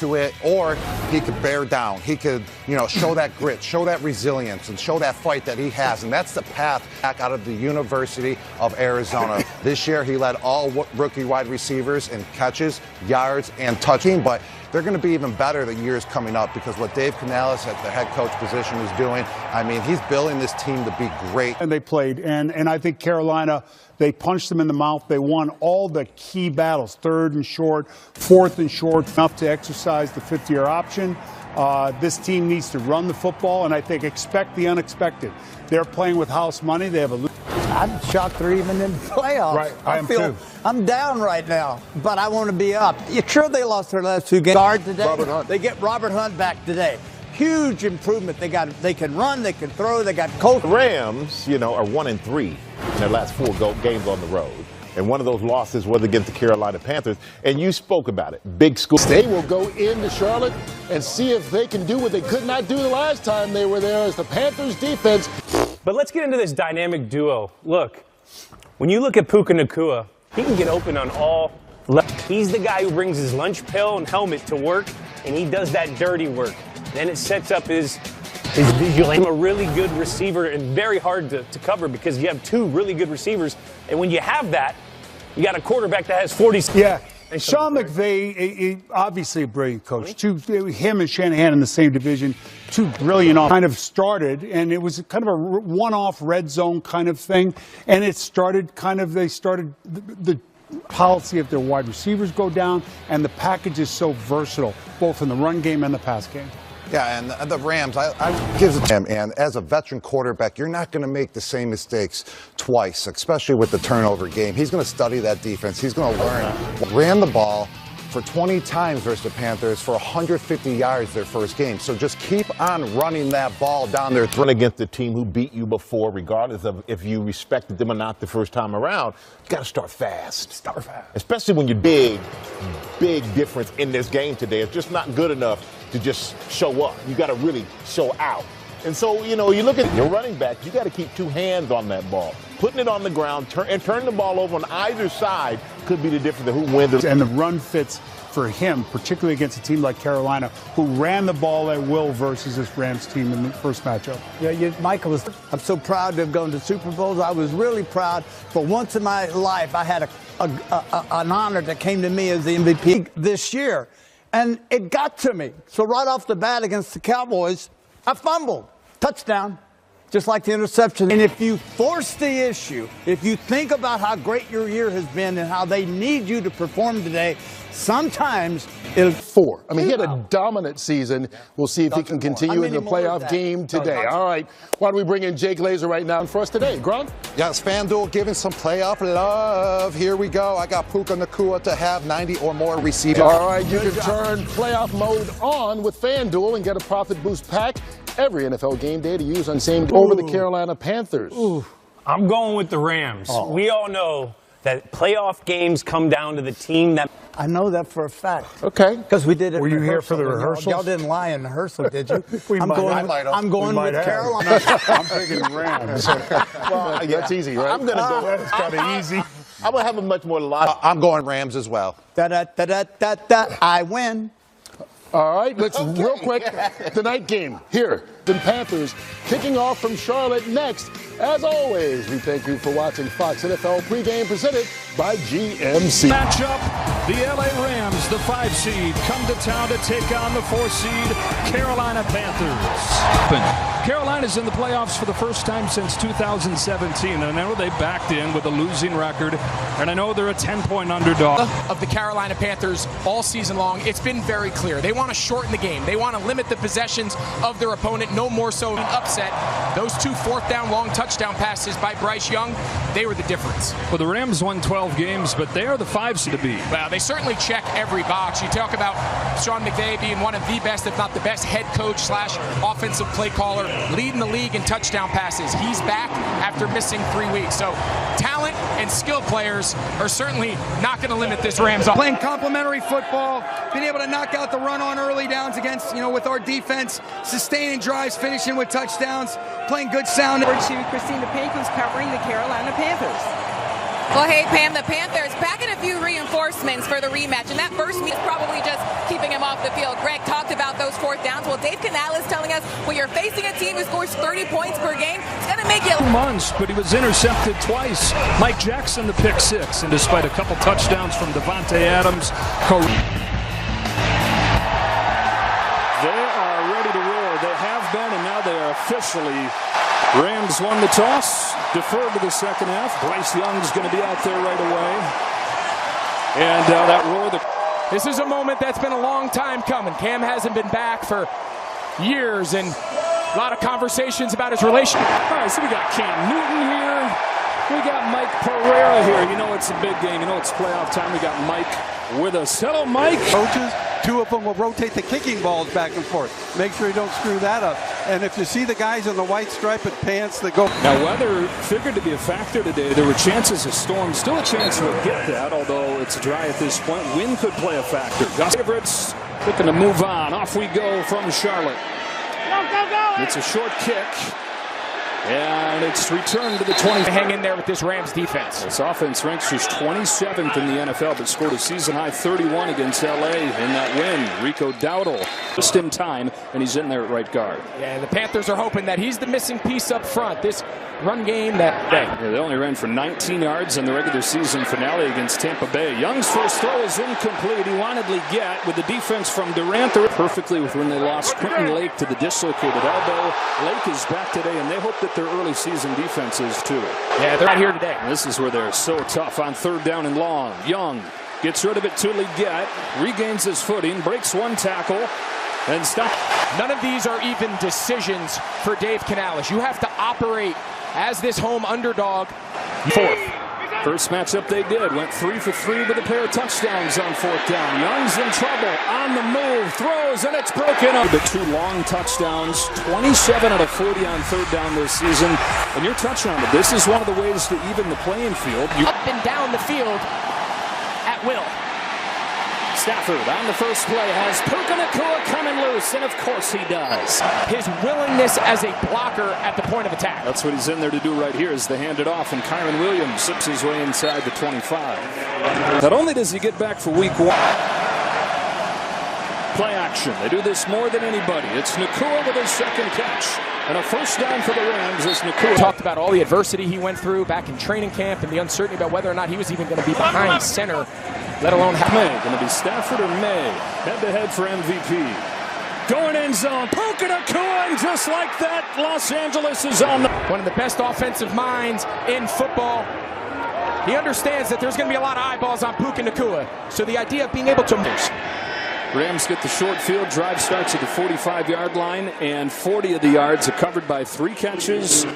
to it, or he could bear down. He could, show that grit, show that resilience, and show that fight that he has. And that's the path back out of the University of Arizona. This year, he led all rookie wide receivers in catches, yards, and touching, but they're going to be even better the years coming up because what Dave Canales at the head coach position is doing, I mean, he's building this team to be great. And they played, and I think Carolina, they punched them in the mouth. They won all the key battles, 3rd and short, 4th and short, enough to exercise the 50-year option. This team needs to run the football, and I think expect the unexpected. They're playing with house money. They have a. I'm shocked they're even in the playoffs. Right, I am too. I'm down right now, but I want to be up. You sure they lost their last 2 games? Guard today. Robert Hunt. They get Robert Hunt back today. Huge improvement. They can run, they can throw, they got Colt. The Rams, are 1-3 in their last 4 games on the road. And one of those losses was against the Carolina Panthers. And you spoke about it. Big school. They will go into Charlotte and see if they can do what they could not do the last time they were there as the Panthers defense. But let's get into this dynamic duo. Look, when you look at Puka Nacua, he can get open on all levels. He's the guy who brings his lunch pail and helmet to work, and he does that dirty work. Then it sets up his visual. I'm a really good receiver and very hard to cover because you have 2 really good receivers. And when you have that, you got a quarterback that has 40. Yeah. Sean McVay, obviously a brilliant coach. Him and Shanahan in the same division, 2 brilliant kind of started, and it was kind of a one-off red zone kind of thing. And it started they started the policy of their wide receivers go down, and the package is so versatile, both in the run game and the pass game. Yeah, and the Rams, I give it to him. And as a veteran quarterback, you're not going to make the same mistakes twice, especially with the turnover game. He's going to study that defense. He's going to learn. Ran the ball for 20 times versus the Panthers for 150 yards their first game. So just keep on running that ball down their throat. Against the team who beat you before, regardless of if you respected them or not the first time around, you got to start fast. Start fast. Especially when you're big difference in this game today. It's just not good enough to just show up. You got to really show out. And so, you look at your running back, you got to keep 2 hands on that ball. Putting it on the ground, turn the ball over on either side could be the difference of who wins. And the run fits for him, particularly against a team like Carolina, who ran the ball at will versus this Rams team in the first matchup. Yeah, Michael, I'm so proud to have gone to Super Bowls. I was really proud. For once in my life, I had an honor that came to me as the MVP this year. And it got to me. So right off the bat against the Cowboys, I fumbled. Touchdown. Just like the interception. And if you force the issue, if you think about how great your year has been and how they need you to perform today, sometimes it'll... 4. I mean, he had a dominant season. We'll see if he can continue in the playoff game today. All right. Why don't we bring in Jake Laser right now for us today? Gronk? Yes, FanDuel giving some playoff love. Here we go. I got Puka Nacua to have 90 or more receivers. All right, you can turn playoff mode on with FanDuel and get a profit boost pack every NFL game day to use on same over the Carolina Panthers. Ooh. I'm going with the Rams. We all know that playoff games come down to the team that... I know that for a fact. Okay. Because we did it. Were you here for the rehearsals? Y'all didn't lie in rehearsal, did you? I'm going with Carolina. I'm picking Rams. Well, that's easy, right? I'm going to go. That's kind of easy. I'm going to have a much more logical. I'm going Rams as well. I win. All right, let's real quick, the night game here. The Panthers kicking off from Charlotte next. As always, we thank you for watching Fox NFL pregame presented by GMC. Matchup, the LA Rams, the 5 seed, come to town to take on the 4 seed Carolina Panthers. Carolina's in the playoffs for the first time since 2017, and I know they backed in with a losing record, and I know they're a 10-point underdog. Of the Carolina Panthers all season long, it's been very clear. They want to shorten the game. They want to limit the possessions of their opponent, no more so an upset. Those 2 fourth-down long touchdown passes by Bryce Young, they were the difference. Well, the Rams won 12 games, but they are the 5 seed to beat. Well, they certainly check every box. You talk about Sean McVay being one of the best, if not the best, head coach / offensive play caller, leading the league in touchdown passes. He's back after missing 3 weeks. So talent and skilled players are certainly not going to limit this Rams up. Playing complementary football, being able to knock out the run on early downs against, with our defense, sustaining drives, finishing with touchdowns, playing good sound. To Christina Pink, who's covering the Carolina Panthers. Well, hey, Pam, the Panthers back in a few reinforcements for the rematch, and that first meet is probably just keeping him off the field. Greg talked about those fourth downs. Well, Dave Canales telling us when you're facing a team who scores 30 points per game, it's going to make you... 2 months, but he was intercepted twice. Mike Jackson, the pick six, and despite a couple touchdowns from Devontae Adams, they are ready to roar. They have been, and now they are officially. Rams won the toss, deferred to the second half. Bryce Young's going to be out there right away. And that roar. This is a moment that's been a long time coming. Cam hasn't been back for years, and a lot of conversations about his relationship. All right, so we got Cam Newton here. We got Mike Pereira here. You know it's a big game. You know it's playoff time. We got Mike with us. Hello, Mike. Coaches, 2 of them will rotate the kicking balls back and forth. Make sure you don't screw that up. And if you see the guys in the white striped pants that go... Now, weather figured to be a factor today. There were chances of storms. Still a chance we'll get that, although it's dry at this point. Wind could play a factor. Gus Everett's looking to move on. Off we go from Charlotte. Go, go, go! It's a short kick. And it's returned to the 20. Hang in there with this Rams defense. This offense ranks just 27th in the NFL, but scored a season-high 31 against L.A. in that win. Rico Dowdle just in time, and he's in there at right guard. Yeah, the Panthers are hoping that he's the missing piece up front. This run game that day. Yeah, they only ran for 19 yards in the regular season finale against Tampa Bay. Young's first throw is incomplete. He wanted Leggett with the defense from Durant perfectly with when they lost Quentin Lake to the dislocated elbow. Lake is back today, and they hope that their early season defense is too. Yeah, they're out here today. And this is where they're so tough on third down and long. Young gets rid of it to Leggett, regains his footing, breaks one tackle, and stop. None of these are even decisions for Dave Canales. You have to operate as this home underdog. Fourth. First matchup they did. Went 3 for 3 with a pair of touchdowns on fourth down. Young's in trouble. On the move. Throws, and it's broken up. The 2 long touchdowns. 27 out of 40 on third down this season. And you're touching on it. This is one of the ways to even the playing field. Up and down the field at will. Stafford on the first play has Puka Nacua coming loose, and of course he does. His willingness as a blocker at the point of attack. That's what he's in there to do right here, is to hand it off, and Kyron Williams zips his way inside the 25. Not only does he get back for week 1, play action. They do this more than anybody. It's Nacua with his second catch. And a first down for the Rams as Nacua. Talked about all the adversity he went through back in training camp and the uncertainty about whether or not he was even going to be behind center, let alone May. Going to be Stafford or May. Head-to-head for MVP. Going end zone. Puka Nacua, and just like that, Los Angeles is on the... One of the best offensive minds in football. He understands that there's going to be a lot of eyeballs on Puka Nacua. So the idea of being able to... Rams get the short field. Drive starts at the 45-yard line, and 40 of the yards are covered by 3 catches